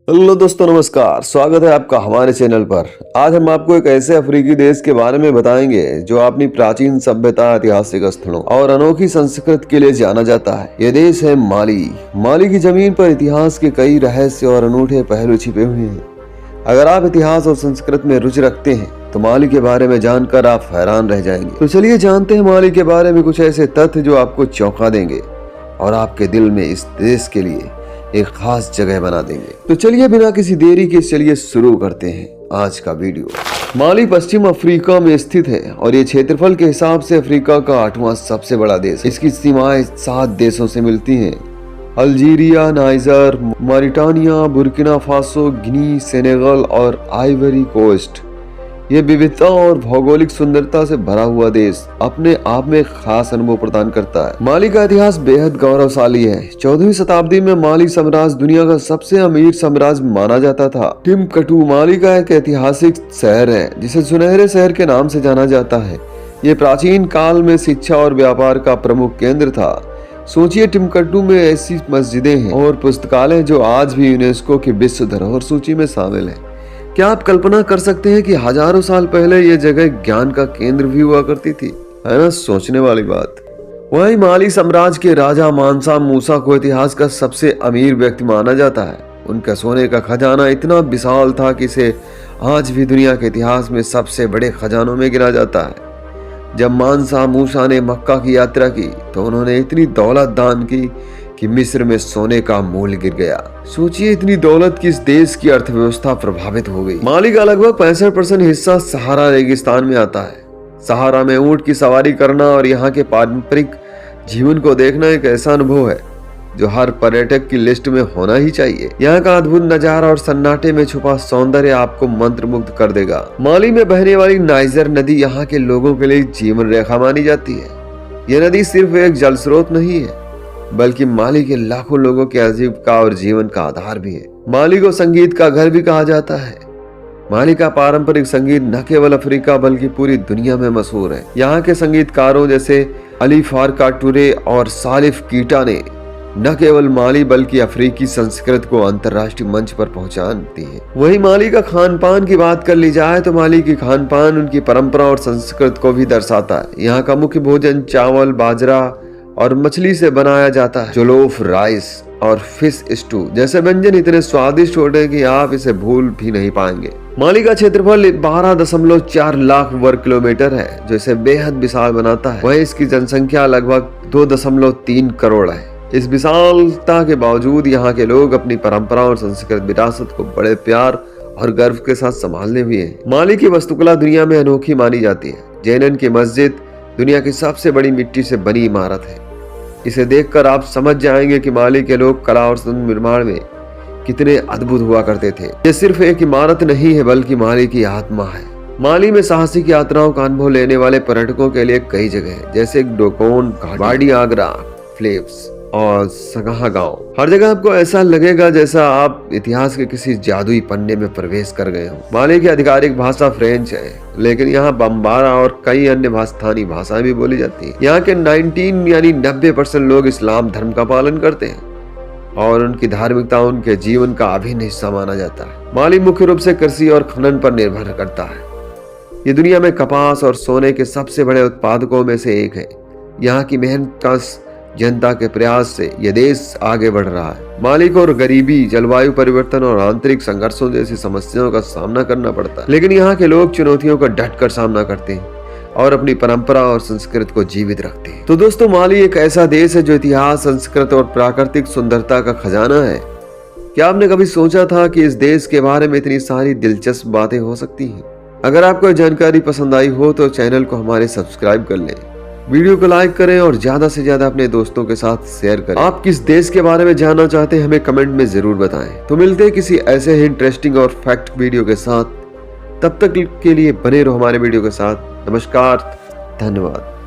Hello दोस्तों, नमस्कार। स्वागत है आपका हमारे चैनल पर। आज हम आपको एक ऐसे अफ्रीकी देश के बारे में बताएंगे जो अपनी प्राचीन सभ्यता, ऐतिहासिक स्थलों और अनोखी संस्कृति के लिए जाना जाता है। ये देश है माली। माली की जमीन पर इतिहास के कई रहस्य और अनूठे पहलू छिपे हुए हैं। अगर आप इतिहास और संस्कृति में रुचि रखते हैं तो माली के बारे में जानकर आप हैरान रह जाएंगे। तो चलिए जानते हैं माली के बारे में कुछ ऐसे तथ्य जो आपको चौंका देंगे और आपके दिल में इस देश के लिए एक खास जगह बना देंगे। तो चलिए बिना किसी देरी के चलिए शुरू करते हैं आज का वीडियो। माली पश्चिम अफ्रीका में स्थित है और ये क्षेत्रफल के हिसाब से अफ्रीका का 8वां सबसे बड़ा देश है। इसकी सीमाएं 7 देशों से मिलती हैं: Algeria, Niger, Mauritania, Burkina Faso, Guinea, Senegal और आइवरी कोस्ट। ये विविधता और भौगोलिक सुंदरता से भरा हुआ देश अपने आप में खास अनुभव प्रदान करता है। माली का इतिहास बेहद गौरवशाली है। 14वीं शताब्दी में माली साम्राज्य दुनिया का सबसे अमीर साम्राज्य माना जाता था। टिम्बकटू माली का एक ऐतिहासिक शहर है जिसे सुनहरे शहर के नाम से जाना जाता है। ये प्राचीन काल में शिक्षा और व्यापार का प्रमुख केंद्र था। सोचिए, टिम्बकटू में ऐसी मस्जिदें हैं और पुस्तकालय जो आज भी यूनेस्को की विश्व धरोहर सूची में शामिल है। क्या आप कल्पना कर सकते हैं कि हजारों साल पहले ये जगह ज्ञान का केंद्र भी हुआ करती थी? है ना सोचने वाली बात। वहीं माली साम्राज्य के राजा मानसा मूसा को इतिहास का सबसे अमीर व्यक्ति माना जाता है। उनका सोने का खजाना इतना विशाल था कि इसे आज भी दुनिया के इतिहास में सबसे बड़े खजानों में गिना जाता है। जब मानसा मूसा ने मक्का की यात्रा की तो उन्होंने इतनी दौलत दान की कि मिस्र में सोने का मूल्य गिर गया। सोचिए, इतनी दौलत की इस देश की अर्थव्यवस्था प्रभावित हो गई। माली का लगभग 65% हिस्सा सहारा रेगिस्तान में आता है। सहारा में ऊंट की सवारी करना और यहाँ के पारंपरिक जीवन को देखना एक ऐसा अनुभव है जो हर पर्यटक की लिस्ट में होना ही चाहिए। यहाँ का अद्भुत नजारा और सन्नाटे में छुपा सौंदर्य आपको मंत्रमुग्ध कर देगा। माली में बहने वाली नाइजर नदी यहाँ के लोगों के लिए जीवन रेखा मानी जाती है। यह नदी सिर्फ एक जल स्रोत नहीं है बल्कि माली के लाखों लोगों के आजीविका और जीवन का आधार भी है। माली को संगीत का घर भी कहा जाता है। माली का पारंपरिक संगीत न केवल अफ्रीका बल्कि पूरी दुनिया में मशहूर है। यहाँ के संगीतकारों जैसे अली फारका टूरे और सालिफ कीटा ने न केवल माली बल्कि अफ्रीकी संस्कृति को अंतर्राष्ट्रीय मंच पर पहुंचाती है। वहीं माली का खान पान की बात कर ली जाए तो माली की खान पान उनकी परंपरा और संस्कृति को भी दर्शाता है। यहाँ का मुख्य भोजन चावल, बाजरा और मछली से बनाया जाता है। जोलोफ राइस और फिश स्टू जैसे व्यंजन इतने स्वादिष्ट होते हैं कि आप इसे भूल भी नहीं पाएंगे। माली का क्षेत्रफल 12.4 लाख वर्ग किलोमीटर है जो इसे बेहद विशाल बनाता है। वहीं इसकी जनसंख्या लगभग 2.3 करोड़ है। इस विशालता के बावजूद यहाँ के लोग अपनी परंपरा और संस्कृत विरासत को बड़े प्यार और गर्व के साथ संभालने भी हैं। माली की वास्तुकला दुनिया में अनोखी मानी जाती है। जेनन की मस्जिद दुनिया की सबसे बड़ी मिट्टी से बनी इमारत है। इसे देखकर आप समझ जाएंगे कि माली के लोग कला और निर्माण में कितने अद्भुत हुआ करते थे। ये सिर्फ एक इमारत नहीं है बल्कि माली की आत्मा है। माली में साहसिक यात्राओं का अनुभव लेने वाले पर्यटकों के लिए कई जगह है जैसे डोकोन, वाडी आगरा, फ्लेप्स और सगाहा गांव। हर जगह आपको ऐसा लगेगा जैसा आप इतिहास के किसी जादुई पन्ने में प्रवेश कर गए हो। माली की आधिकारिक भाषा फ्रेंच है लेकिन यहाँ बम्बारा और कई अन्य स्थानीय भाषाएं भी बोली जाती है। यहाँ के 90% लोग इस्लाम धर्म का पालन करते हैं और उनकी धार्मिकता उनके जीवन का अभिन्न हिस्सा माना जाता है। माली मुख्य रूप से कृषि और खनन पर निर्भर करता है। ये दुनिया में कपास और सोने के सबसे बड़े उत्पादकों में से एक है। यहाँ की मेहनत का जनता के प्रयास से यह देश आगे बढ़ रहा है। माली को गरीबी, जलवायु परिवर्तन और आंतरिक संघर्षों जैसी समस्याओं का सामना करना पड़ता है, लेकिन यहाँ के लोग चुनौतियों का डट कर सामना करते हैं और अपनी परंपरा और संस्कृति को जीवित रखते हैं। तो दोस्तों, माली एक ऐसा देश है जो इतिहास, संस्कृति और प्राकृतिक सुंदरता का खजाना है। क्या आपने कभी सोचा था कि इस देश के बारे में इतनी सारी दिलचस्प बातें हो सकती हैं? अगर आपको जानकारी पसंद आई हो तो चैनल को हमारे सब्सक्राइब कर लें, वीडियो को लाइक करें और ज्यादा से ज्यादा अपने दोस्तों के साथ शेयर करें। आप किस देश के बारे में जानना चाहते हैं हमें कमेंट में जरूर बताएं। तो मिलते हैं किसी ऐसे ही इंटरेस्टिंग और फैक्ट वीडियो के साथ। तब तक के लिए बने रहो हमारे वीडियो के साथ। नमस्कार, धन्यवाद।